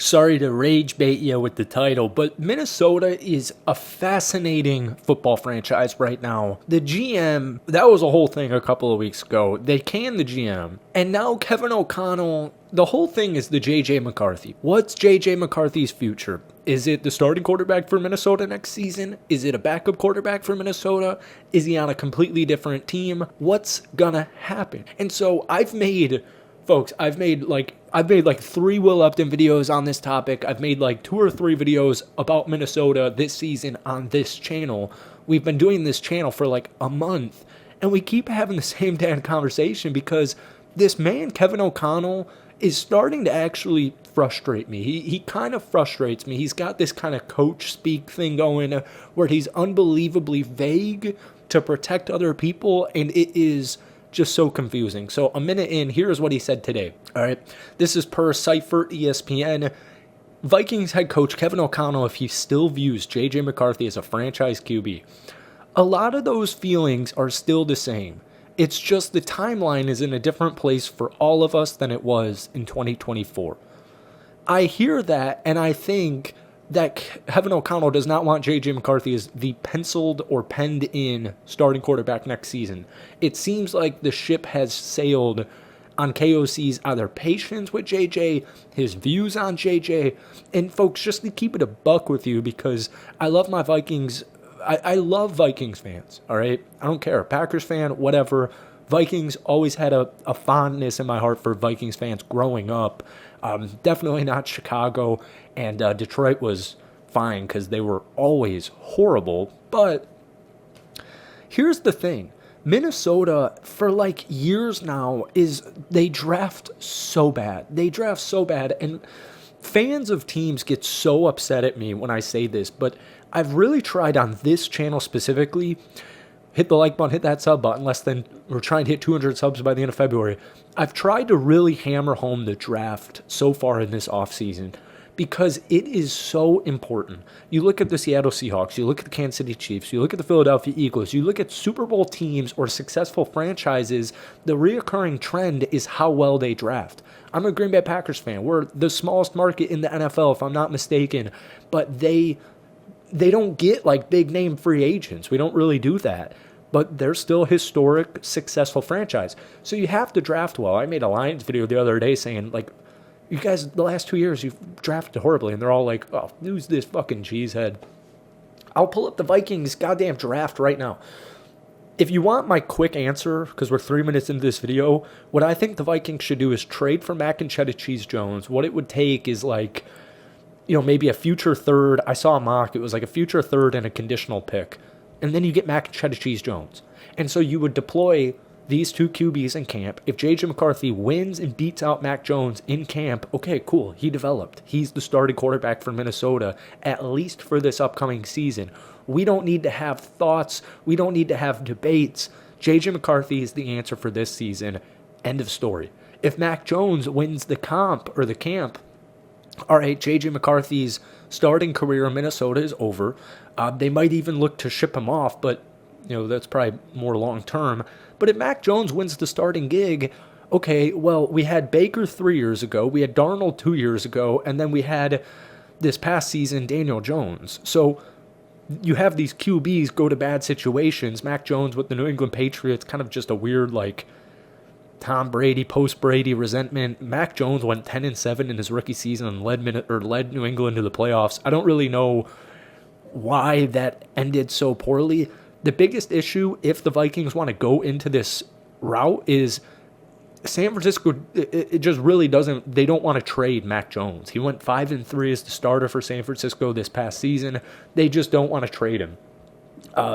Sorry to rage bait you with the title, but Minnesota is a fascinating football franchise right now. The GM, that was a whole thing a couple of weeks ago. They canned the GM, and now Kevin O'Connell, the whole thing is the J.J. McCarthy. What's J.J. McCarthy's future? Is it the starting quarterback for Minnesota next season? Is it a backup quarterback for Minnesota? Is he on a completely different team? What's gonna happen? And so I've made like 3 Will Upton videos on this topic. I've made like 2 or 3 videos about Minnesota this season on this channel. We've been doing this channel for like a month, and we keep having the same damn conversation because this man, Kevin O'Connell, is starting to actually frustrate me. He kind of frustrates me. He's got this kind of coach speak thing going where he's unbelievably vague to protect other people, and it is just so confusing. So a minute in, here's what he said today. All right. This is per Cypher ESPN. Vikings head coach Kevin O'Connell, if he still views J.J. McCarthy as a franchise QB. A lot of those feelings are still the same. It's just the timeline is in a different place for all of us than it was in 2024. I hear that, and I think that Kevin O'Connell does not want J.J. McCarthy as the penciled or penned in starting quarterback next season. It seems like the ship has sailed on KOC's either patience with J.J., his views on J.J., and folks, just to keep it a buck with you, because I love my Vikings. I love Vikings fans, all right? I don't care. Packers fan, whatever. Vikings always had a fondness in my heart for Vikings fans growing up. Definitely not Chicago, and Detroit was fine because they were always horrible. But here's the thing. Minnesota, for like years now, they draft so bad. They draft so bad, and fans of teams get so upset at me when I say this, but I've really tried on this channel specifically. Hit the like button, hit that sub button. We're trying to hit 200 subs by the end of February. I've tried to really hammer home the draft so far in this offseason because it is so important. You look at the Seattle Seahawks, you look at the Kansas City Chiefs, you look at the Philadelphia Eagles, you look at Super Bowl teams or successful franchises, the reoccurring trend is how well they draft. I'm a Green Bay Packers fan. We're the smallest market in the NFL, if I'm not mistaken, but they don't get like big name free agents. We don't really do that. But they're still a historic, successful franchise. So you have to draft well. I made a Lions video the other day saying, like, you guys, the last 2 years, you've drafted horribly. And they're all like, oh, who's this fucking cheesehead? I'll pull up the Vikings goddamn draft right now. If you want my quick answer, because we're 3 minutes into this video, what I think the Vikings should do is trade for Mac and Cheddar Cheese Jones. What it would take is like, maybe a future third. I saw a mock. It was like a future third and a conditional pick. And then you get Mac and Cheddar Cheese Jones. And so you would deploy these 2 QBs in camp. If J.J. McCarthy wins and beats out Mac Jones in camp, okay, cool. He developed. He's the starting quarterback for Minnesota, at least for this upcoming season. We don't need to have thoughts. We don't need to have debates. J.J. McCarthy is the answer for this season. End of story. If Mac Jones wins the comp or the camp, all right, J.J. McCarthy's starting career in Minnesota is over. They might even look to ship him off, but that's probably more long-term. But if Mac Jones wins the starting gig, okay, well, we had Baker 3 years ago, we had Darnold 2 years ago, and then we had this past season Daniel Jones. So you have these QBs go to bad situations. Mac Jones with the New England Patriots, kind of just a weird, like, Tom Brady, post-Brady resentment. Mac Jones went 10-7 in his rookie season and led New England to the playoffs. I don't really know why that ended so poorly. The biggest issue, if the Vikings want to go into this route, is San Francisco, it just really doesn't, they don't want to trade Mac Jones. He went 5-3 as the starter for San Francisco this past season. They just don't want to trade him.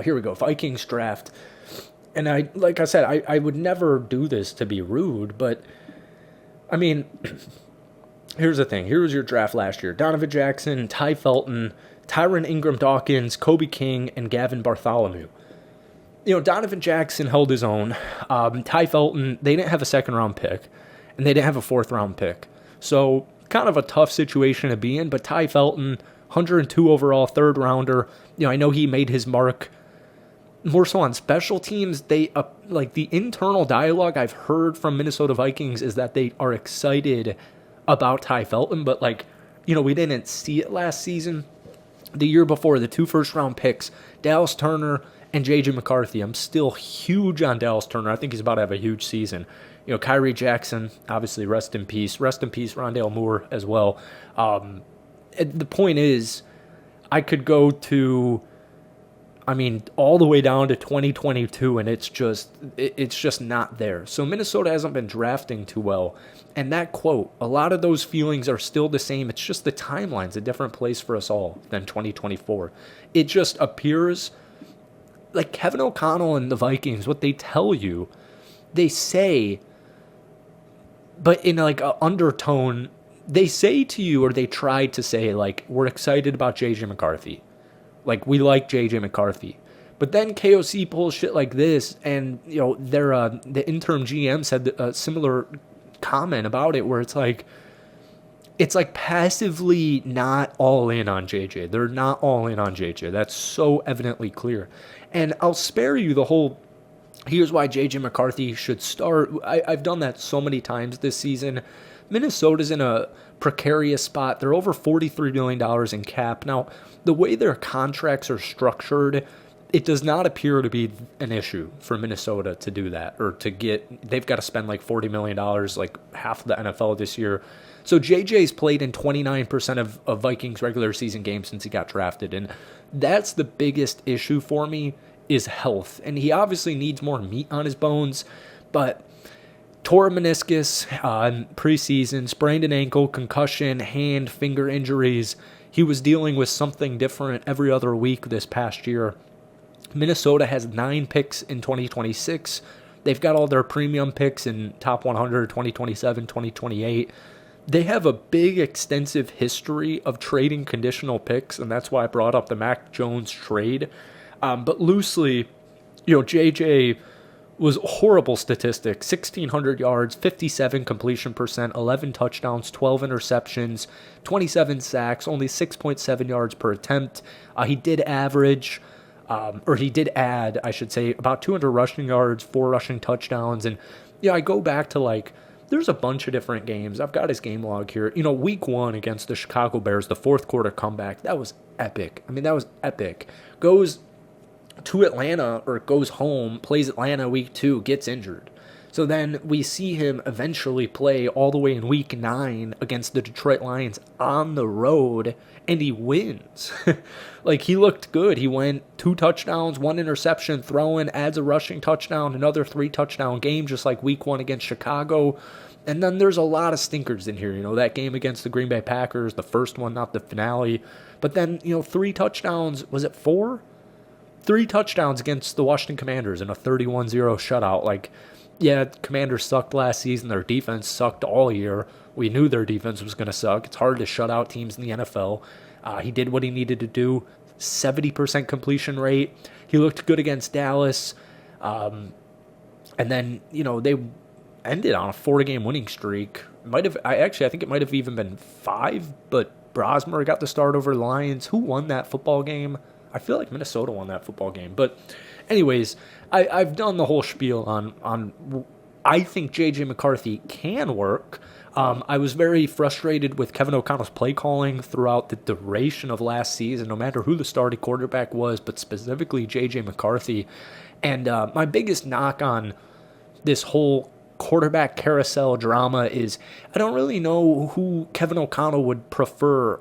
Here we go, Vikings draft. And like I said, I would never do this to be rude, but, I mean, here's the thing. Here was your draft last year. Donovan Jackson, Ty Felton, Tyron Ingram-Dawkins, Kobe King, and Gavin Bartholomew. Donovan Jackson held his own. Ty Felton, they didn't have a second-round pick, and they didn't have a fourth-round pick. So, kind of a tough situation to be in, but Ty Felton, 102 overall, third-rounder. I know he made his mark more so on special teams. They like the internal dialogue I've heard from Minnesota Vikings is that they are excited about Ty Felton, but like We didn't see it last season. The year before, the 2 first-round picks, Dallas Turner and J.J. McCarthy. I'm still huge on Dallas Turner. I think he's about to have a huge season. Kyrie Jackson, obviously, rest in peace. Rest in peace, Rondale Moore as well. The point is, I could go to, all the way down to 2022, and it's just not there. So Minnesota hasn't been drafting too well. And that quote, a lot of those feelings are still the same. It's just the timeline's a different place for us all than 2024. It just appears like Kevin O'Connell and the Vikings, what they tell you, they say, but in like an undertone, they say to you, or they try to say, like, we're excited about J.J. McCarthy. Like, we like J.J. McCarthy. But then KOC pulls shit like this, and, the interim GM said a similar comment about it, where it's like passively not all in on JJ. They're not all in on JJ. That's so evidently clear. And I'll spare you the whole, here's why JJ McCarthy should start. I've done that so many times this season. Minnesota's in a precarious spot. They're over $43 million in cap. Now, the way their contracts are structured, it does not appear to be an issue for Minnesota to do that, or they've got to spend like $40 million, like half of the NFL this year. So JJ's played in 29% of Vikings regular season games since he got drafted. And that's the biggest issue for me, is health. And he obviously needs more meat on his bones, but tore a meniscus in preseason, sprained an ankle, concussion, hand, finger injuries. He was dealing with something different every other week this past year. Minnesota has 9 picks in 2026. They've got all their premium picks in top 100, 2027, 2028. They have a big, extensive history of trading conditional picks, and that's why I brought up the Mac Jones trade. But loosely, JJ was horrible statistics: 1,600 yards, 57 completion percent, 11 touchdowns, 12 interceptions, 27 sacks, only 6.7 yards per attempt. He did add, I should say, about 200 rushing yards, 4 rushing touchdowns. And, I go back to, there's a bunch of different games. I've got his game log here. Week 1 against the Chicago Bears, the fourth quarter comeback, that was epic. That was epic. Goes to Atlanta, or goes home, plays Atlanta week 2, gets injured. So then we see him eventually play all the way in week 9 against the Detroit Lions on the road, and he wins. He looked good. He went 2 touchdowns, 1 interception, throwing, adds a rushing touchdown, another 3-touchdown game, just like week 1 against Chicago. And then there's a lot of stinkers in here. That game against the Green Bay Packers, the first one, not the finale. But then, 3 touchdowns, was it 4? 3 touchdowns against the Washington Commanders in a 31-0 shutout. Yeah, Commanders sucked last season. Their defense sucked all year. We knew their defense was going to suck. It's hard to shut out teams in the NFL. He did what he needed to do. 70% completion rate. He looked good against Dallas. And then, they ended on a 4-game winning streak. I think it might have even been 5, but Brosmer got the start over the Lions. Who won that football game? I feel like Minnesota won that football game. But anyways, I've done the whole spiel on I think J.J. McCarthy can work. I was very frustrated with Kevin O'Connell's play calling throughout the duration of last season, no matter who the starting quarterback was, but specifically J.J. McCarthy. And my biggest knock on this whole quarterback carousel drama is I don't really know who Kevin O'Connell would prefer,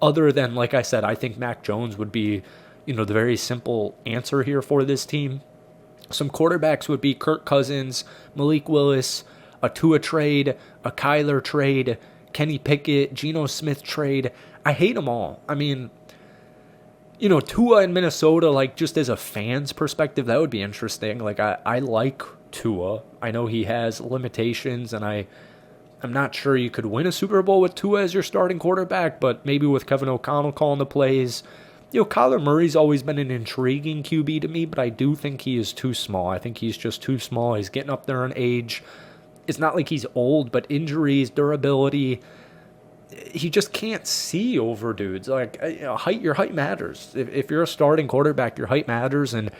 other than, like I said, I think Mac Jones would be the very simple answer here for this team. Some quarterbacks would be Kirk Cousins, Malik Willis, a Tua trade, a Kyler trade, Kenny Pickett, Geno Smith trade. I hate them all. Tua in Minnesota, just as a fan's perspective, that would be interesting. I like Tua. I know he has limitations, and I'm not sure you could win a Super Bowl with Tua as your starting quarterback, but maybe with Kevin O'Connell calling the plays. Kyler Murray's always been an intriguing QB to me, but I do think he is too small. I think he's just too small. He's getting up there in age. It's not like he's old, but injuries, durability, he just can't see over dudes. Height, your height matters. If you're a starting quarterback, your height matters, and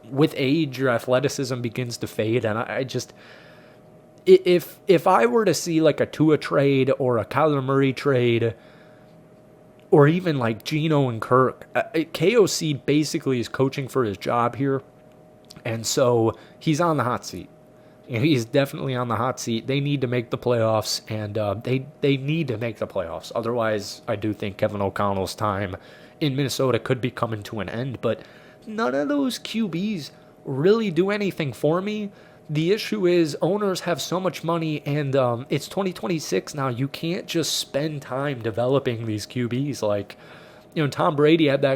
with age, your athleticism begins to fade. And I just, if I were to see a Tua trade or a Kyler Murray trade, or even like Geno and Kirk. KOC basically is coaching for his job here, and so he's on the hot seat. He's definitely on the hot seat. They need to make the playoffs, and they need to make the playoffs. Otherwise, I do think Kevin O'Connell's time in Minnesota could be coming to an end. But none of those QBs really do anything for me. The issue is owners have so much money, and it's 2026 now. You can't just spend time developing these QBs. Like, Tom Brady had that